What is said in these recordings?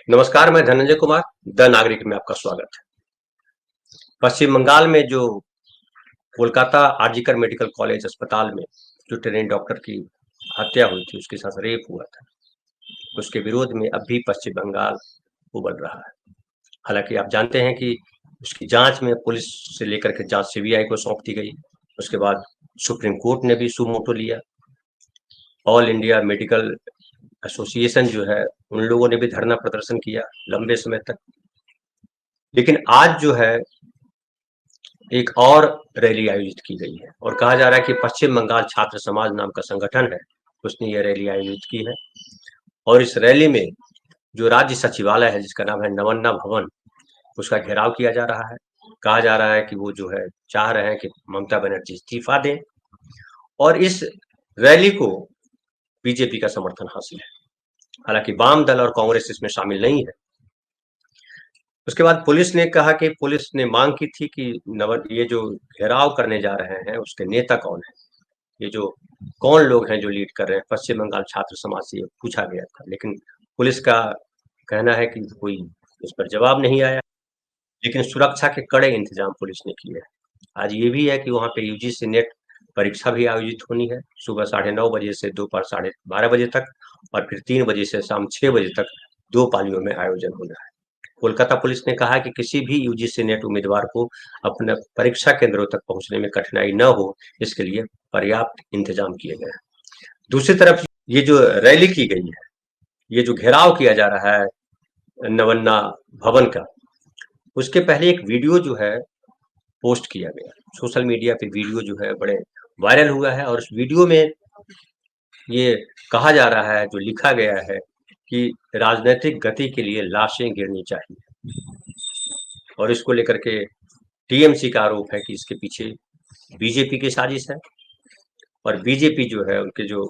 नमस्कार, मैं धनंजय कुमार, द नागरिक में आपका स्वागत है। पश्चिम बंगाल में जो कोलकाता आरजीकर मेडिकल कॉलेज अस्पताल में जो ट्रेनी डॉक्टर की हत्या हुई थी, उसके साथ रेप हुआ था, उसके विरोध में अब भी पश्चिम बंगाल उबल रहा है। हालांकि आप जानते हैं कि उसकी जांच में पुलिस से लेकर के जांच सीबीआई को सौंप दी गई। उसके बाद सुप्रीम कोर्ट ने भी सुमोटो लिया। ऑल इंडिया मेडिकल एसोसिएशन जो है, उन लोगों ने भी धरना प्रदर्शन किया लंबे समय तक। लेकिन आज जो है एक और रैली आयोजित की गई है और कहा जा रहा है कि पश्चिम बंगाल छात्र समाज नाम का संगठन है, उसने ये रैली आयोजित की है। और इस रैली में जो राज्य सचिवालय है, जिसका नाम है नवन्ना भवन, उसका घेराव किया जा रहा है। कहा जा रहा है कि वो जो है चाह रहे हैं कि ममता बनर्जी इस्तीफा दें और इस रैली को बीजेपी का समर्थन हासिल है। हालांकि वाम दल और कांग्रेस इसमें शामिल नहीं है। उसके बाद पुलिस ने कहा कि पुलिस ने मांग की थी कि ये जो घेराव करने जा रहे हैं उसके नेता कौन है, ये जो कौन लोग हैं जो लीड कर रहे हैं। पश्चिम बंगाल छात्र समाज से ये पूछा गया था, लेकिन पुलिस का कहना है कि कोई इस पर जवाब नहीं आया। लेकिन सुरक्षा के कड़े इंतजाम पुलिस ने किए हैं। आज ये भी है कि वहाँ पे यूजीसी नेट परीक्षा भी आयोजित होनी है, सुबह 9:30 बजे से दोपहर 12:30 बजे तक, और फिर 3 बजे से शाम 6 बजे तक 2 पालियों में आयोजन होना है। कोलकाता पुलिस ने कहा कि किसी भी यूजीसी नेट उम्मीदवार को अपने परीक्षा केंद्रों तक पहुंचने में कठिनाई न हो, इसके लिए पर्याप्त इंतजाम किए गए हैं। दूसरी तरफ ये जो रैली की गई है, ये जो घेराव किया जा रहा है नवन्ना भवन का, उसके पहले एक वीडियो जो है पोस्ट किया गया सोशल मीडिया पे। वीडियो जो है बड़े वायरल हुआ है और उस वीडियो में ये कहा जा रहा है, जो लिखा गया है कि राजनीतिक गति के लिए लाशें गिरनी चाहिए। और इसको लेकर के टीएमसी का आरोप है कि इसके पीछे बीजेपी की साजिश है। और बीजेपी जो है, उनके जो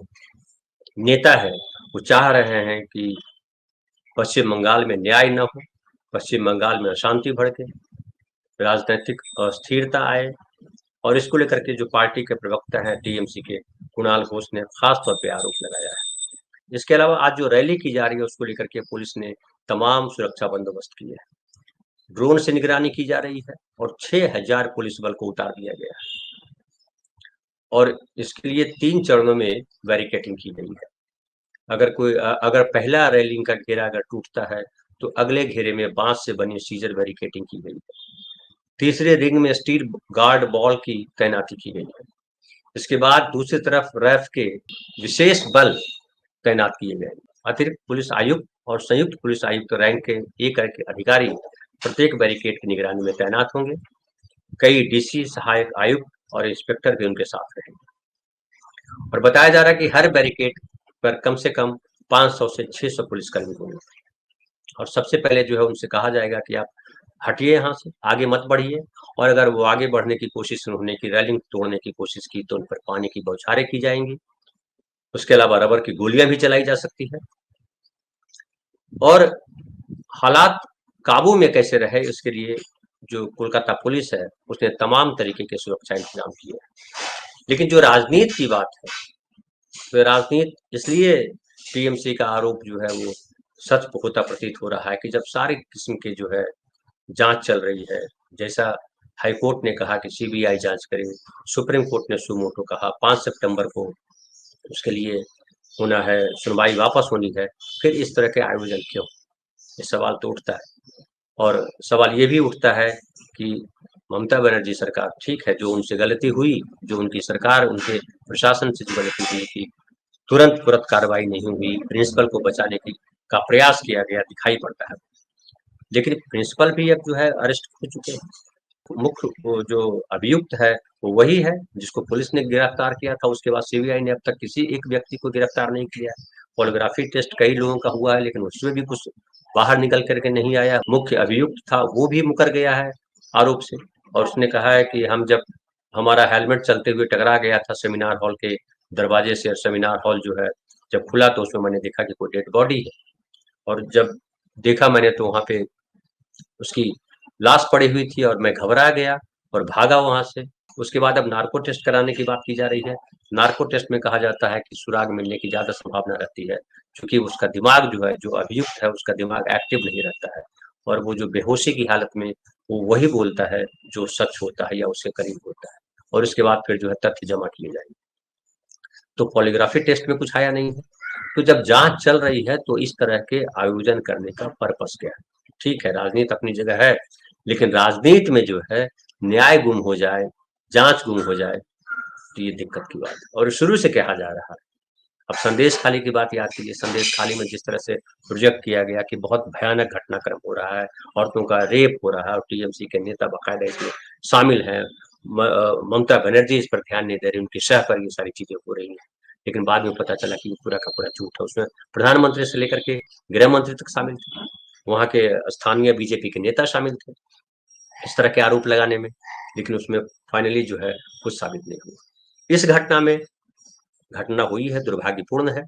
नेता है, वो चाह रहे हैं कि पश्चिम बंगाल में न्याय न हो, पश्चिम बंगाल में अशांति भड़के, राजनीतिक अस्थिरता आए। और इसको लेकर के जो पार्टी के प्रवक्ता हैं टीएमसी के, कुणाल घोष ने खास तौर पे आरोप लगाया है। इसके अलावा आज जो रैली की जा रही है, उसको लेकर के पुलिस ने तमाम सुरक्षा बंदोबस्त किए हैं। ड्रोन से निगरानी की जा रही है और 6000 पुलिस बल को उतार दिया गया है। और इसके लिए 3 चरणों में बैरिकेडिंग की गई है। अगर पहला रैलिंग का घेरा अगर टूटता है, तो अगले घेरे में बांस से बनी सीजर बैरिकेडिंग की गई है। तीसरे रिंग में स्टील गार्ड बॉल की तैनाती की गई है। इसके बाद दूसरी तरफ रैफ के विशेष बल तैनात किए गए। अतिरिक्त पुलिस आयुक्त और संयुक्त पुलिस आयुक्त रैंक के एक अधिकारी प्रत्येक बैरिकेड की निगरानी में तैनात होंगे। कई डीसी, सहायक आयुक्त और इंस्पेक्टर भी उनके साथ रहेंगे। और बताया जा रहा है कि हर बैरिकेड पर कम से कम 500 से 600 पुलिसकर्मी होंगे। और सबसे पहले जो है उनसे कहा जाएगा कि आप हटिए यहाँ से, आगे मत बढ़िए। और अगर वो आगे बढ़ने की कोशिश, उन्होंने की रैलिंग तोड़ने की कोशिश की, तो उन पर पानी की बौछारें की जाएंगी। उसके अलावा रबर की गोलियां भी चलाई जा सकती है। और हालात काबू में कैसे रहे, इसके लिए जो कोलकाता पुलिस है, उसने तमाम तरीके के सुरक्षा इंतजाम किए हैं। लेकिन जो राजनीति की बात है, तो राजनीति इसलिए टीएमसी का आरोप जो है वो सच होता प्रतीत हो रहा है कि जब सारी किस्म के जो है जांच चल रही है, जैसा हाईकोर्ट ने कहा कि सीबीआई जांच करे, सुप्रीम कोर्ट ने सुमोटो कहा, 5 सितंबर को उसके लिए होना है, सुनवाई वापस होनी है, फिर इस तरह के आयोजन क्यों? ये सवाल तो उठता है। और सवाल ये भी उठता है कि ममता बनर्जी सरकार, ठीक है, जो उनसे गलती हुई, जो उनकी सरकार, उनके प्रशासन से जो गलती हुई थी, तुरंत कार्रवाई नहीं हुई, प्रिंसिपल को बचाने की का प्रयास किया गया, दिखाई पड़ता है। लेकिन प्रिंसिपल भी अब जो है अरेस्ट हो चुके हैं। मुख्य वो जो अभियुक्त है, वो वही है जिसको पुलिस ने गिरफ्तार किया था। उसके बाद सीबीआई ने अब तक किसी एक व्यक्ति को गिरफ्तार नहीं किया है। पॉलीग्राफी टेस्ट कई लोगों का हुआ है, लेकिन उसमें भी कुछ बाहर निकल करके नहीं आया। मुख्य अभियुक्त था, वो भी मुकर गया है आरोप से। और उसने कहा है कि हम जब हमारा हेलमेट चलते हुए टकरा गया था सेमिनार हॉल के दरवाजे से, और सेमिनार हॉल जो है जब खुला, तो उसमें मैंने देखा कि कोई डेड बॉडी है। और जब देखा मैंने, तो वहाँ पे उसकी लाश पड़ी हुई थी और मैं घबरा गया और भागा वहां से। उसके बाद अब नार्को टेस्ट कराने की बात की जा रही है। नार्को टेस्ट में कहा जाता है कि सुराग मिलने की ज्यादा संभावना रहती है क्योंकि उसका दिमाग जो है, जो अभियुक्त है, उसका दिमाग एक्टिव नहीं रहता है और वो जो बेहोशी की हालत में वो वही बोलता है जो सच होता है या उसके करीब होता है, और उसके बाद फिर जो है तथ्य जमा किए जाएंगे। तो पॉलीग्राफी टेस्ट में कुछ आया नहीं है। तो जब जांच चल रही है तो इस तरह के आयोजन करने का पर्पस क्या है? ठीक है, राजनीति अपनी जगह है, लेकिन राजनीति में जो है न्याय गुम हो जाए, जांच गुम हो जाए, तो ये दिक्कत की बात है। और शुरू से कहा जा रहा है। अब संदेश खाली की बात याद कीजिए, संदेश खाली में जिस तरह से प्रोजेक्ट किया गया कि बहुत भयानक घटनाक्रम हो रहा है, औरतों का रेप हो रहा है और टीएमसी के नेता बाकायदा इसमें शामिल हैं। ममता बनर्जी इस पर ध्यान नहीं दे रही, उनकी शह पर ये सारी चीजें हो रही हैं। लेकिन बाद में पता चला कि ये पूरा का पूरा झूठ है। उसमें प्रधानमंत्री से लेकर के गृह मंत्री तक शामिल थे, वहां के स्थानीय बीजेपी के नेता शामिल थे इस तरह के आरोप लगाने में, लेकिन उसमें फाइनली जो है कुछ साबित नहीं हुआ। इस घटना में घटना हुई है, दुर्भाग्यपूर्ण है।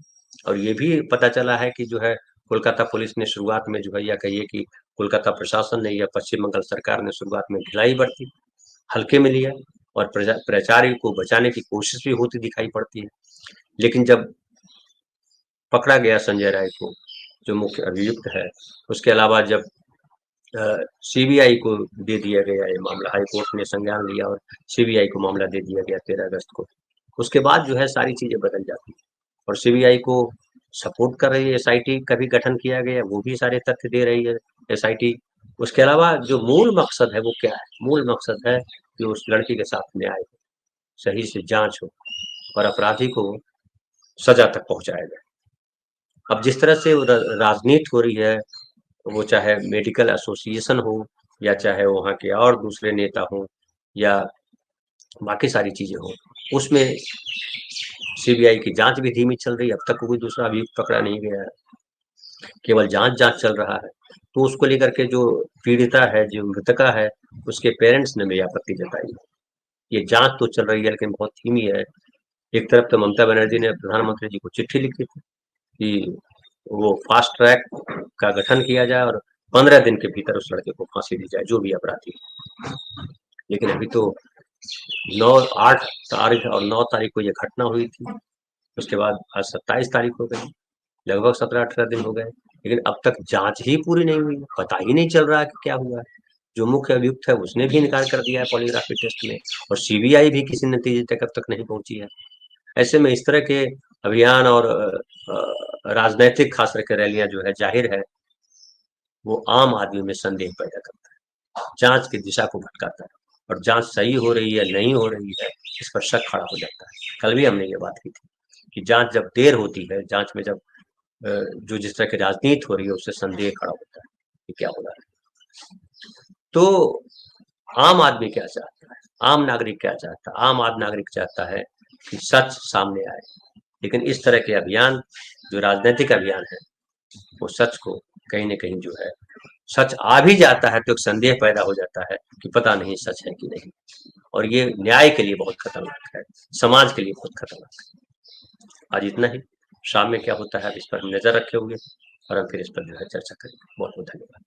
और ये भी पता चला है कि जो है कोलकाता पुलिस ने शुरुआत में जो है, या कहिए कि कोलकाता प्रशासन ने या पश्चिम बंगाल सरकार ने शुरुआत में ढिलाई बरती, हल्के में लिया और प्राचार्य को बचाने की कोशिश भी होती दिखाई पड़ती है। लेकिन जब पकड़ा गया संजय राय को, जो मुख्य अभियुक्त है, उसके अलावा जब सीबीआई को दे दिया गया ये मामला, हाई कोर्ट ने संज्ञान लिया और सीबीआई को मामला दे दिया गया 13 अगस्त को, उसके बाद जो है सारी चीजें बदल जाती है और सीबीआई को सपोर्ट कर रही है। एसआईटी का भी गठन किया गया, वो भी सारे तथ्य दे रही है एसआईटी। उसके अलावा जो मूल मकसद है वो क्या है? मूल मकसद है कि उस लड़की के साथ न्याय हो, सही से जांच हो और अपराधी को सजा तक पहुंचाया जाए। अब जिस तरह से राजनीति हो रही है, वो चाहे मेडिकल एसोसिएशन हो या चाहे वहाँ के और दूसरे नेता हो या बाकी सारी चीजें हो, उसमें सीबीआई की जांच भी धीमी चल रही है। अब तक कोई दूसरा अभियुक्त पकड़ा नहीं गया है, केवल जांच चल रहा है। तो उसको लेकर के जो पीड़िता है, जो मृतका है, उसके पेरेंट्स ने भी आपत्ति जताई है। ये जांच तो चल रही है लेकिन बहुत धीमी है। एक तरफ तो ममता बनर्जी ने प्रधानमंत्री जी को चिट्ठी लिखी थी कि वो फास्ट ट्रैक का गठन किया जाए और 15 दिन के भीतर उस लड़के को फांसी दी जाए जो भी अपराधी है। लेकिन अभी तो 8 तारीख और 9 तारीख को ये घटना हुई थी, उसके बाद आज 27 तारीख हो गई, लगभग 17-18 दिन हो गए, लेकिन अब तक जांच ही पूरी नहीं हुई, पता ही नहीं चल रहा है कि क्या हुआ है। जो मुख्य अभियुक्त है उसने भी इनकार कर दिया है पॉलीग्राफी टेस्ट में, और सीबीआई भी किसी नतीजे तक अब तक नहीं पहुंची है। ऐसे में इस तरह के अभियान और राजनैतिक खास करके रैलियां जो है, जाहिर है वो आम आदमी में संदेह पैदा करता है, जांच की दिशा को भटकाता है, और जांच सही हो रही है नहीं हो रही है इस पर शक खड़ा हो जाता है। कल भी हमने ये बात की थी कि जांच जब देर होती है, जांच में जब जो जिस तरह की राजनीति हो रही है, उससे संदेह खड़ा होता है कि क्या हो रहा है। तो आम आदमी क्या चाहता है? आम नागरिक क्या चाहता है? आम आदमी नागरिक चाहता है कि सच सामने आए, लेकिन इस तरह के अभियान, जो राजनीतिक अभियान है, वो सच को कहीं न कहीं जो है, सच आ भी जाता है तो एक संदेह पैदा हो जाता है कि पता नहीं सच है कि नहीं, और ये न्याय के लिए बहुत खतरनाक है, समाज के लिए बहुत खतरनाक है। आज इतना ही, शाम में क्या होता है अब इस पर हम नजर रखे हुए और हम फिर इस पर जो है चर्चा करेंगे। बहुत बहुत धन्यवाद।